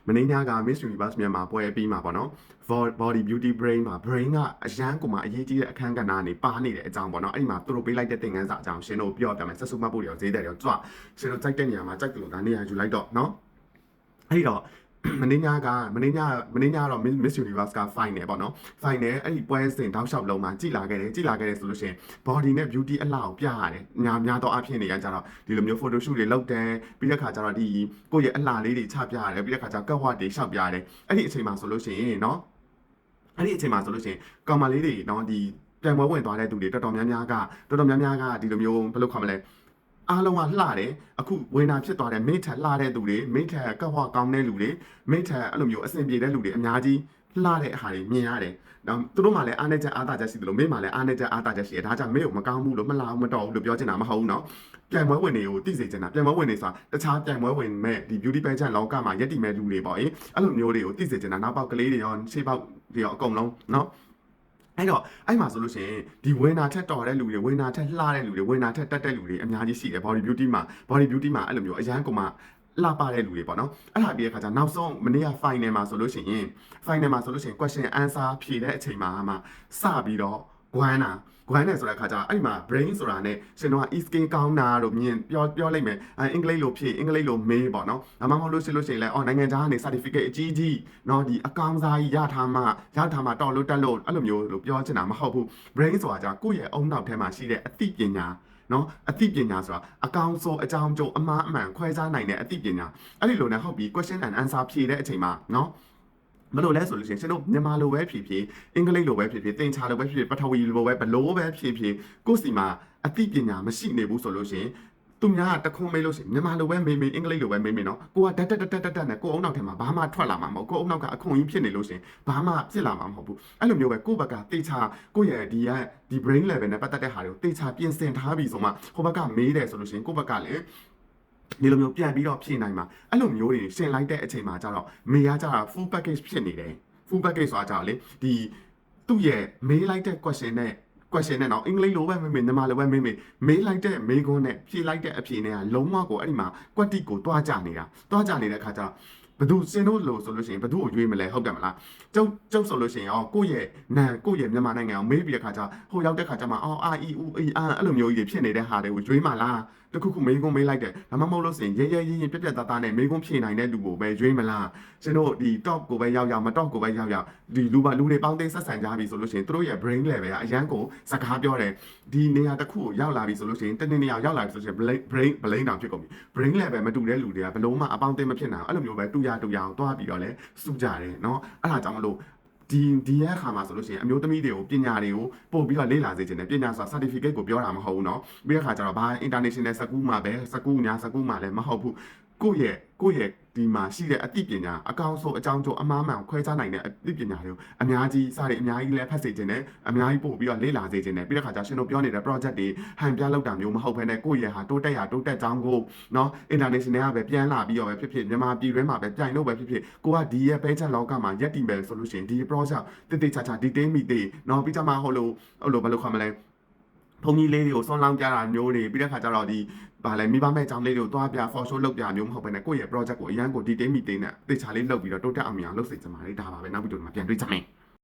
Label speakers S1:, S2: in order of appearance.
S1: မင်းညာက Miss Universe မြန်မာပွဲပြီးမှာပေါ့နော် body beauty brain မှာ brain ကအရန်ကိုမှအရေးကြီးတဲ့အခန်းကဏ္ဍကနေပါနေတဲ့အကြောင်းပေါ့နော်အဲ့ဒီမှာသူတို့ပေးလိုက်တဲ့သင်ခန်းစာအကြောင်းရှင်တို့ပြောပြမယ်ဆက်စုမှတ်ဖို့ရောဈေးတယ်ရောကြွရှင်တို့ကြိုက်တဲ့နေရာမှာကြိုက်တယ်လို့ဒါနေရာယူလိုက်တော့နော်အဲ့ဒီတော့မင်းညာကတော့ Miss Universe က final ပေါ့နော် final အဲ့ဒီပွဲစဉ်တောက်လျှောက်လုံးမှာကြည်လာခဲ့တယ်ဆိုလို့ရှိရင် body နဲ့ beauty အလှကိုပြရတယ်များတော့အဖြစ်နေရကြတော့ဒီလိုမျိုး photo shoot တွေလုပ်တယ်ပြီးတဲ့ခါကျတော့ဒီကိုယ့်ရဲ့အလှလေးတွေချပြရတယ်ပြီးတဲ့ခါကျကတ်ဝတ်တွေရှောက်ပြရတယ်အဲ့ဒီအချိန်မှာဆိုလို့ရှိရင်နော်အဲ့ဒီအချိန်မှာဆိုလို့ရှိရင်ကောင်မလေးတွေနော်ဒီပြန်ပွဲဝင်သွားတဲ့သူတွေတော်တော်များများကဒီလိုမျိုးဘယ်လိုခေါ်မလဲအားလုံးကလှတယ်အခုဝင်တာဖြစ်သွားတယ်မိထက်လှတဲ့သူတွေမိထက်ကဝကောင်းတဲ့လူတွေမိထက်အဲ့လိုမျိုးအဆင်ပြေတဲ့လူတွေအများကြီးလှတဲ့အခါတွေမြင်ရတယ်။နောက်သူတို့မှလည်းအားနေချက်အားသာချက်ရှိတယ်လို့မိမှလည်းအားနေချက်အားသာချက်ရှိတယ်။ဒါကြောင့်မိကိုမကောင်းဘူးလို့မလှအောင်မတော်ဘူးလို့ပြောချင်တာမဟုတ်ဘူးနော်။ပြန်ပွဲဝင်တွေကိုသိစေချင်တာပြန်ပွဲဝင်တွေဆိုတာတခြားပြန်ပွဲဝင်မဲ့ဒီ beauty pageant လောကမှာယက်တီမဲ့လူတွေပေါ့။အဲ့လိုမျိုးတွေကိုသိစေချင်တာနောက်ပေါက်ကလေးတွေရောရှေ့ပေါက်တွေရောအကုန်လုံးနော်။အဲ့တော့အဲ့မှာဆိုလို့ရှိရင်ဒီဝင်းနာထက်တော်တဲ့လူတွေဝင်းနာထက်လှတဲ့လူတွေဝင်းနာထက်တက်တဲ့လူတွေအများကြီးရှိတယ် body beauty မှာအဲ့လိုမျိုးအရန်ကောင်မှလှပတဲ့လူတွေပေါ့နော်အဲ့ဒါပြီးတဲ့ခါကျနောက်ဆုံးမနေ့က final မှာဆိုလို့ရှိရင် question answer ဖြေတဲ့အချိန်မှာမှစပြီးတော့ဂွမ်းတယ်ဆိုတဲ့ခါကျအဲ့ဒီမှာ brain ဆိုတာနဲ့ရှင်တို့က e-skin ကောင်းတာတို့မြင်ပြောလိုက်မယ်အင်္ဂလိပ်လိုဖြေအင်္ဂလိပ်လိုမေးပေါ့နော်ဒါမှမဟုတ်လို့ရှိရင်လည်းနိုင်ငံခြားကနေ certificate အကြီးကြီးနော်ဒီအကောင်းစားကြီးရထားမှတော်လို့တက်လို့အဲ့လိုမျိုးလို့ပြောချင်တာမဟုတ်ဘူး brain ဆိုတာကကိုယ့်ရဲ့အုံနောက်ထဲမှာရှိတဲ့အသိပညာနော်အသိပညာဆိုတာအကောင်ဆိုအကြောင်းကျုံအမှားအမှန်ခွဲခြားနိုင်တဲ့အသိပညာအဲ့ဒီလိုနဲ့ဟုတ်ပြီ question and answer ဖြေတဲ့အချိန်မှာနော်ဘယ်လိုလဲဆိုလို့ရှိရင်ကျွန်တော်မြန်မာလိုပဲဖြေအင်္ဂလိပ်လိုပဲဖြေသင်္ချာလိုပဲဖြေပထဝီလိုပဲဘလို့ပဲဖြေကိုယ့်စီမှာအသိပညာမရှိနေဘူးဆိုလို့ရှိရင်သူများတခုံးမေးလို့ရှိရင်မြန်မာလိုပဲမေးအင်္ဂလိပ်လိုပဲမေးနော်ကိုကတက်နဲ့ကိုအုံနောက်ထဲမှာဘာမှထွက်လာမှာမဟုတ်ကိုအုံနောက်ကအခွန်ကြီးဖြစ်နေလို့ရှိရင်ဘာမှဖြစ်လာမှာမဟုတ်ဘူးအဲ့လိုမျိုးပဲကိုယ့်ဘက်ကတေချာကိုယ့်ရဲ့ဒီ brain level နဲ့ပတ်သက်တဲ့ဟာတွေကိုတေချာပြင်ဆင်ထားပြီဆိုမှဟိုဘက်ကမေးတယ်ဆိုလို့ရှိရင်ကိုယ့်ဘက်ကလည်းဒီလိုမျိုးပြန်ပြီးတော့ဖြည့်နိုင်မှာအဲ့လိုမျိုးတွေရှင်းလိုက်တဲ့အချိန်မှာကျတော့မေးရကြတာ full package ဖြစ်နေတယ် full package ဆိုတာကြတော့လေဒီသူ့ရဲ့မေးလိုက်တဲ့ question နဲ့တော့အင်္ဂလိပ်လိုပဲမေးမြန်မာလိုပဲမေးလိုက်တဲ့မေးခွန်းနဲ့ဖြေလိုက်တဲ့အဖြေနဲ့ကလုံးဝကိုအဲ့ဒီမှာကွက်တိကိုတွားကြနေတဲ့ခါကျတော့ဘသူစင်တို့လို့ဆိုလို့ရှိရင်ဘသူ့ကိုရွေးမလဲဟုတ်တယ်မလားကျုပ်ဆိုလို့ရှိရင်ကိုယ့်ရဲ့မြန်မာနိုင်ငံကိုမေးပြီးတဲ့ခါကျဟိုရောက်တဲ့ခါကျမှအာအီအူအီအာအဲ့လိုမျိုးကြီးဖြစ်နေတဲ့ဟာတွေကိုရွေးမှလားတခုမေးခွန်းမေးလိုက်တယ်ဒါမှမဟုတ်လို့ဆိုရင်ရဲရင်ပြက်သားနဲ့မေးခွန်းဖြေနိုင်တဲ့လူကိုပဲရွေးမလားရှင်တို့ဒီ top ကိုပဲရောက်မ top ကိုပဲရောက်ဒီလူတွေပေါင်းသိဆက်ဆံကြပြီဆိုလို့ရှိရင်သူတို့ရဲ့ brain level ကအရန်ကိုစကားပြောတယ်ဒီနေရာတစ်ခုကိုရောက်လာပြီဆိုလို့ရှိရင်တနေ့နေရာရောက်လာပြီဆိုလို့ရှိရင် brain တောင်ဖြစ်ကုန်ပြီ brain level မတူတဲ့လူတွေကဘလို့မှအပေါင်းသိမဖြစ်နိုင်အောင်အဲ့လိုမျိုးပဲတူရအောင်တွားပြီးတော့လဲစုကြတယ်เนาะအဲ့ဒါကြောင့်မလို့ဒီရဲ့အခါမှာဆိုလို့ရှိရင်အမျိုးသမီးတွေကိုပညာတွေကိုပို့ပြီးတော့လေ့လာစေချင်တယ်ပညာဆိုတာ certificate ကိုပြောတာမဟုတ်ဘူးเนาะပြီးတဲ့အခါကျတော့ဘာ international school မှာပဲ school မှာလည်းမဟုတ်ဘူးကိုယ့်ရဲ့ဒီမှာရှိတဲ့အသိပညာအကောင်ဆုံးအကြောင်းကျိုးအမှားမှန်ခွဲခြားနိုင်တဲ့အသိပညာတွေကိုအများကြီးစတယ်အများကြီးလည်းဖတ်စေချင်တယ်အများကြီးပို့ပြီးတော့လေ့လာစေချင်တယ်ပြီးတဲ့ခါကျရှင်တို့ပြောနေတဲ့ project တွေဟန်ပြလောက်တာမျိုးမဟုတ်ဘဲနဲ့ကိုယ့်ရဲ့ဟာတိုးတက်ကြောင်းကိုเนาะ international ကပဲပြန်လာပြီးတော့ပဲဖြစ်မြန်မာပြည်တွင်းမှာပဲပြိုင်လို့ပဲဖြစ်ကိုကဒီရဲ့ page လောကမှာရက်တည်မယ်ဆိုလို့ရှိရင်ဒီ project တိချာ detail မိသေးเนาะပြီးကြမှာဟိုလိုဘယ်လိုခေါ်မလဲဖုန်းကြီးလေးတွေကိုဆွမ်းလောင်းပြတာမျိုးတွေပြီးတဲ့ခါကျတော့ဒီဗာလဲမိဘမဲ့အကြောင်းလေးတွေကိုတွားပြ for show လုပ်ပြမျိုးမဟုတ်ဘဲနဲ့ကိုယ့်ရဲ့ project ကိုအရန်ကို detail မိသေးနဲ့တေချာလေးလုပ်ပြီးတော့တိုးတက်အောင်မြင်အောင်လုပ်စေချင်ပါတယ်ဒါပါပဲနောက်ပြီးတော့ပြန်တွေ့ကြမယ်